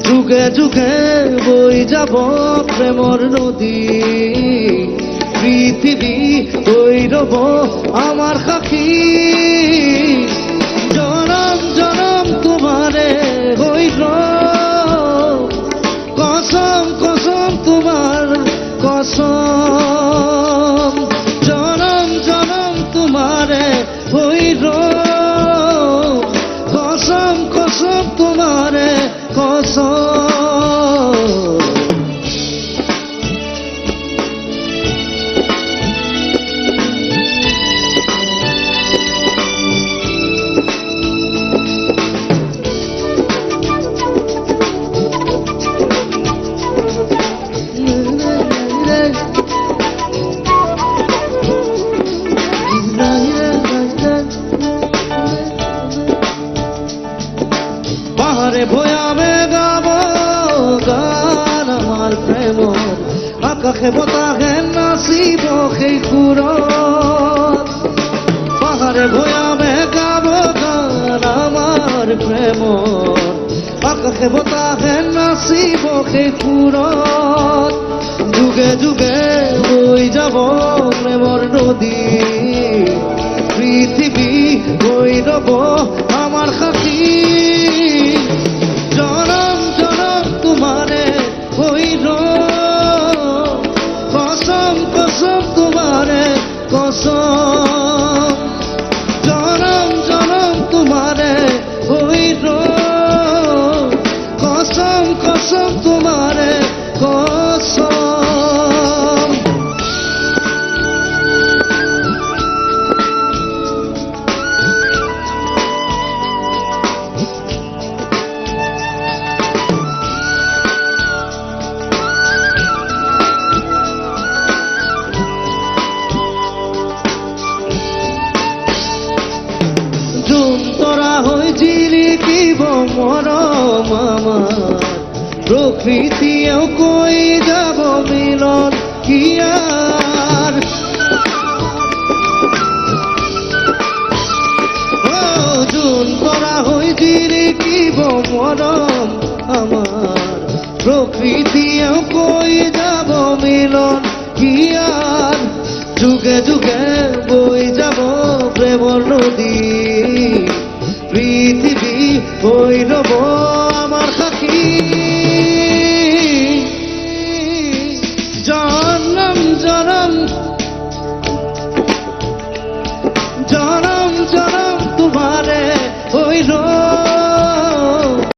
যুগে যুগে বই যাব প্রেমর নদী, পৃথিবী বই রব আমার সাক্ষী। জনম জনম তোমারে হইল কসম কসম তোমার কসম। জনম জনম তোমারে হইল কসম কসম তোমারে কসম। পাহাড়ে ভয়ামে গাব গান আমার প্রেম, আকাশে বতাহে নাচিব সেই সুৰত। পাহাড়ে ভয়ামে গাব গান আমার প্রেম, আকাশে বতাহে নাচিব সেই সুৰত। যুগে যুগে বৈ যাব প্ৰেমৰ নদী, পৃথিৱী বৈ ৰব আমার সাথী। জনম জনম তোমারে হইল কসম কসম তোমারে কসম। জনম জনম তোমারে হইল কসম কসম তোমারে কসম। তোরা হই জিলিকিব মরম আমার, প্রকৃতিও কই যাব মিলন কিয়ার। জুন তোরা হই জিলিকিব মরম আমার, প্রকৃতিও কই যাব মিলন কিয়ার। যুগে যুগে বই যাব প্রেমর নদী, পৃথিবী বই রব আমার সাক্ষী।